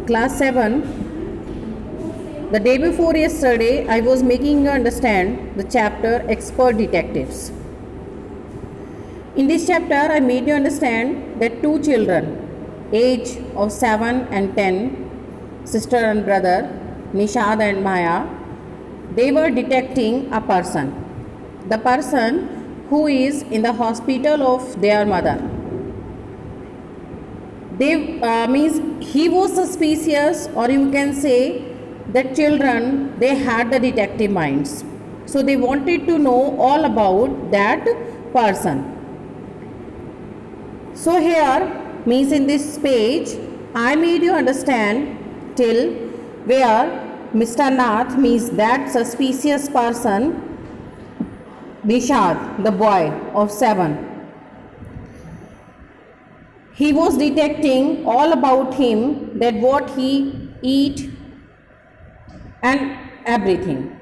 class 7. The day before yesterday, I was making you understand the chapter Expert Detectives. In this chapter, I made you understand that two children, age of 7 and 10, sister and brother, Nishad and Maya, they were detecting a person. The person who is in the hospital of their mother. He was suspicious, or you can say that children, they had the detective minds. So they wanted to know all about that person. So here means in this page, I made you understand till where Mr. Nath means that suspicious person, Nishad, the boy of 7. He was detecting all about him, that what he eat and everything.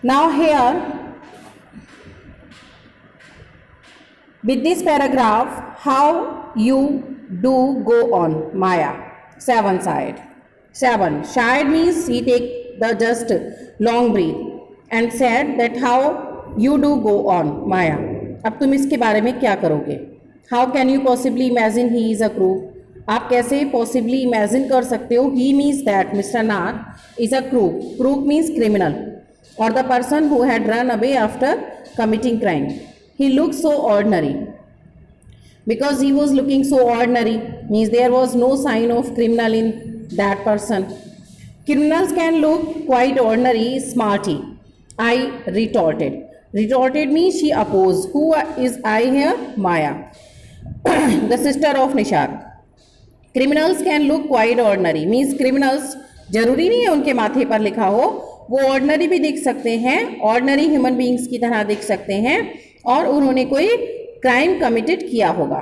Now here, with this paragraph, how you do go on, Maya, 7 side. 7. Side means he take the just long breath and said that how you do go on, Maya. अब तुम इसके बारे में क्या करोगे? How can you possibly imagine he is a crook? आप कैसे possibly imagine कर सकते हो? He means that Mr. Nath is a crook. Crook means criminal or the person who had run away after committing crime. He looked so ordinary. Because he was looking so ordinary means there was no sign of criminal in that person. Criminals can look quite ordinary, smarty. I retorted. Retorted means she opposed. Who is I here? Maya. The sister of Nishad. Criminals can look quite ordinary means criminals जरूरी नहीं है उनके माथे पर लिखा हो, वो ordinary भी दिख सकते हैं, ऑर्डिनरी ह्यूमन बींग्स की तरह दिख सकते हैं और उन्होंने कोई क्राइम कमिटेड किया होगा.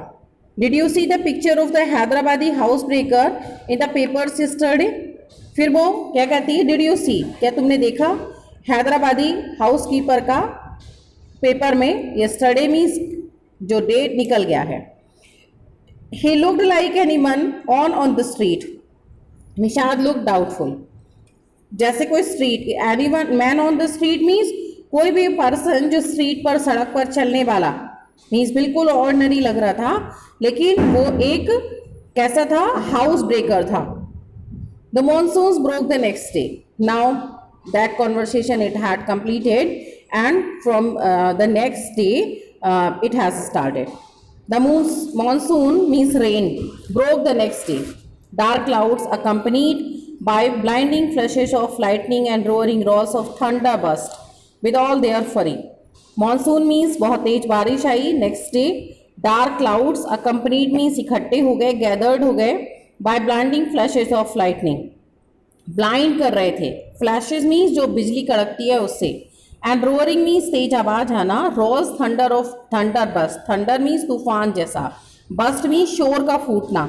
Did you see the picture of the Hyderabadi house breaker in the papers yesterday? फिर वो क्या कहती है, डिड यू सी, क्या तुमने देखा हैदराबादी हाउस कीपर का पेपर में? यस्टरडे मीन्स जो डेट निकल गया है. He looked like anyone on the street. Nishad looked doubtful. जैसे कोई street, anyone man on the street means कोई भी पर्सन जो स्ट्रीट पर, सड़क पर चलने वाला मीन्स बिल्कुल ऑर्डिनरी लग रहा था, लेकिन वो एक कैसा था, हाउस ब्रेकर था. The monsoons broke the next day. Now that conversation it had completed and from the next day it has started. The monsoon means rain broke the next day. Dark clouds accompanied by blinding flashes of lightning and roaring roars of thunder burst with all their fury. Monsoon means बहुत तेज बारिश आई. Next day dark clouds accompanied means इकट्ठे हो गए, gathered हो गए by blinding flashes of lightning. Blind कर रहे थे. Flashes means जो बिजली कड़कती है उससे. एंड रोअरिंग मीन्स तेज आवाज आना. Rose thunder of thunder burst. Thunder means तूफान जैसा. बस्ट मीन्स शोर का फूटना.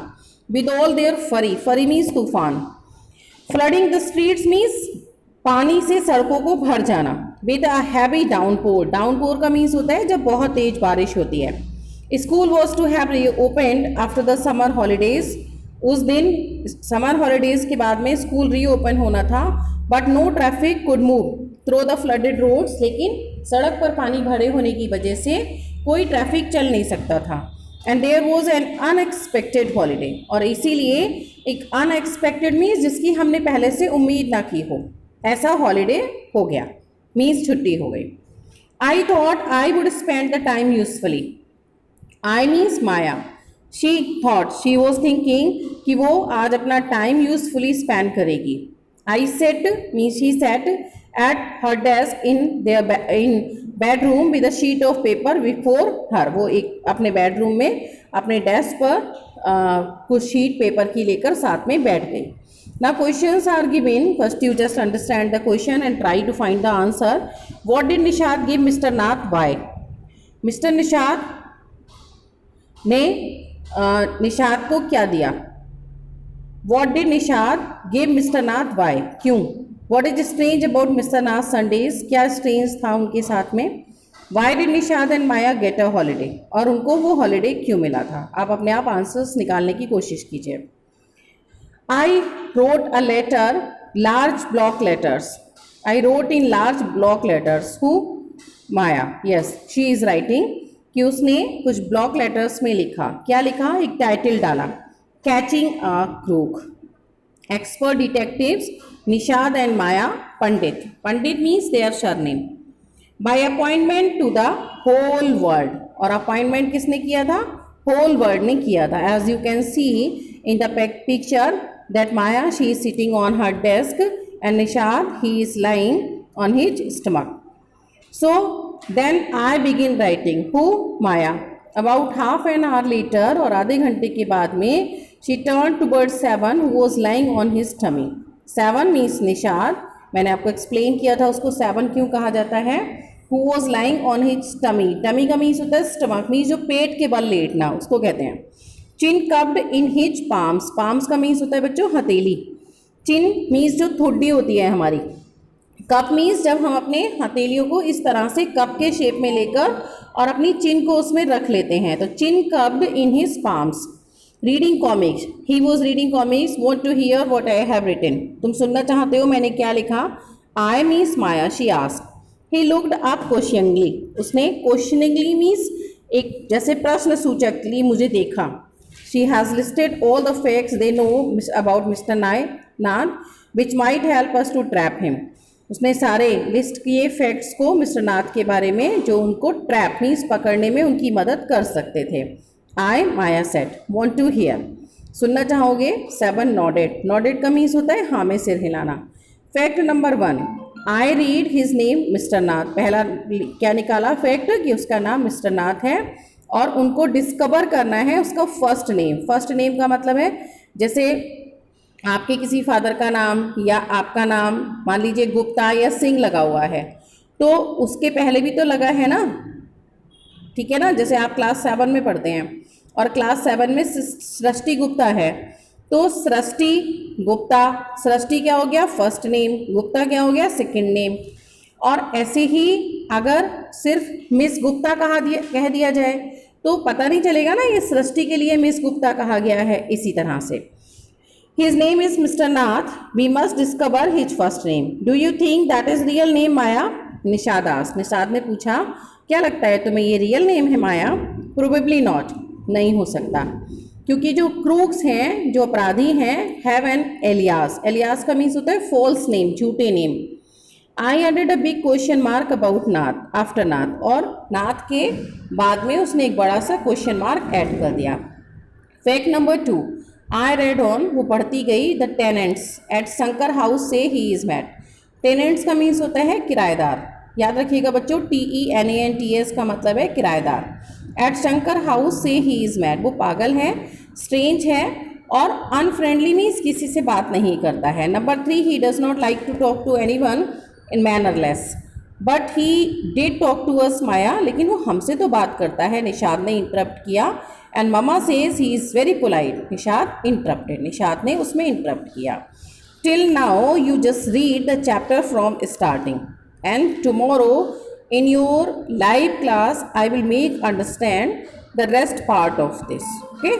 विद ऑल देयर फरी. फरी मीन्स तूफान. फ्लडिंग द स्ट्रीट्स मीन्स पानी से सड़कों को भर जाना. With a heavy downpour. Downpour का मीन्स होता है जब बहुत तेज बारिश होती है. School was to have reopened after the summer holidays. उस दिन समर हॉलीडेज के बाद में स्कूल रीओपन होना था. But no traffic could move through the flooded roads. लेकिन सड़क पर पानी भरे होने की वजह से कोई ट्रैफिक चल नहीं सकता था. And there was an unexpected holiday. और इसीलिए एक अनएक्सपेक्टेड मीन्स जिसकी हमने पहले से उम्मीद ना की हो, ऐसा हॉलीडे हो गया, मीन्स छुट्टी हो गई. I thought I would spend the time usefully. I means Maya. She thought, she was thinking कि वो आज अपना टाइम यूजफुली स्पेंड करेगी. I sat means she sat at her desk in bedroom with a sheet of paper before her. वो एक अपने bedroom में अपने डेस्क पर कुछ शीट पेपर की लेकर साथ में बैठ गई. Now questions are given. First you just understand the question and try to find the answer. What did Nishad give Mr. Nath? Why? Mr. Nishad ने निशाद को क्या दिया? What did Nishad give Mr. Nath? Why? क्यों? What is strange about Mr. Nath Sundays? क्या strange था उनके साथ में? Why did Nishad and Maya get a holiday? और उनको वो हॉलीडे क्यों मिला था? आप अपने आप आंसर्स निकालने की कोशिश कीजिए. I wrote a letter, large block letters. I wrote in large block letters. Who? Maya. Yes, she is writing कि उसने कुछ ब्लॉक लेटर्स में लिखा. क्या लिखा? एक टाइटल डाला, catching a crook. Expert detectives Nishad and Maya Pandit. Pandit means their surname. By appointment to the whole world. और अपॉइंटमेंट किसने किया था? होल वर्ल्ड ने किया था. As you can see in the picture that Maya, she is sitting on her desk and Nishad, he is lying on his stomach. So then I begin writing. Who? Maya. About half an hour later और आधे घंटे के बाद में she turned towards Seven who was lying on his tummy. Seven means Nishad. मैंने आपको explain किया था उसको Seven क्यों कहा जाता है. Who was lying on his tummy. Tummy का मीन्स होता है स्टमक, मीन्स जो पेट के बल लेटना, उसको कहते हैं. Chin cupped in his palms. Palms का मीन्स होता है बच्चों हथेली. Chin मीन्स जो ठुड्डी होती है हमारी. कप मीन्स जब हम अपने हथेलियों को इस तरह से कप के शेप में लेकर और अपनी चिन को उसमें रख लेते हैं. तो chin cupped in his palms. Reading comics. He was reading comics. Want to hear what I have written. तुम सुनना चाहते हो मैंने क्या लिखा. I means Maya. She asked. He looked up questioningly. उसने क्वेश्चनिंगली मीन्स एक जैसे प्रश्न सूचकली मुझे देखा. She has listed all the facts they know about mister Nath which might help us to trap him. उसने सारे लिस्ट किए फैक्ट्स को मिस्टर नाथ के बारे में जो उनको ट्रैप मीन्स पकड़ने में उनकी मदद कर सकते थे. I Maya sat. Want to hear. सुनना चाहोगे. Seven nodded. नॉडेड का मीन्स होता है हाँ में सिर हिलाना. Fact number 1. I read his name mister Nath. पहला क्या निकाला फैक्ट कि उसका नाम मिस्टर नाथ है और उनको डिस्कवर करना है उसका फर्स्ट नेम. फर्स्ट नेम का मतलब है जैसे आपके किसी फादर का नाम या आपका नाम मान लीजिए गुप्ता या सिंह लगा हुआ है तो उसके पहले भी तो लगा है ना. ठीक है ना. जैसे आप क्लास 7 में पढ़ते हैं और क्लास 7 में सृष्टि गुप्ता है तो सृष्टि गुप्ता. सृष्टि क्या हो गया फर्स्ट नेम. गुप्ता क्या हो गया सेकंड नेम. और ऐसे ही अगर सिर्फ मिस गुप्ता कह दिया जाए तो पता नहीं चलेगा ना ये सृष्टि के लिए मिस गुप्ता कहा गया है. इसी तरह से His name is Mr. Nath. We must discover his first name. Do you think that is real name, Maya? Nishad asked. Nishad ने पूछा क्या लगता है तुम्हें ये रियल नेम है माया. Probably not. नहीं हो सकता क्योंकि जो क्रूक्स हैं जो अपराधी हैं हैव एन एलियास. एलियास का मीन्स होता है फॉल्स नेम झूठे name. I added a big question mark about Nath after Nath. और नाथ के बाद में उसने एक बड़ा सा क्वेश्चन मार्क ऐड कर दिया. Fact number 2. I read on. वो पढ़ती गई. The tenants at Shankar house say he is mad. Tenants का मीन्स होता है किराएदार. याद रखिएगा बच्चों TENANTS का मतलब है किराएदार. Eight Shankar house say he is mat. वो पागल है स्ट्रेंज है और अनफ्रेंडली मीन्स किसी से बात नहीं करता है. Number 3. He does not like to talk to any one in mannerless but he did talk to us Maya. लेकिन वो हमसे तो बात करता है. निषाद ने इंटरप्ट किया. And mama says he is very polite. Nishad interrupted. Nishad ने उसमें इंटरप्ट किया. Till now you just read the chapter from starting and tomorrow in your live class I will make understand the rest part of this. Okay.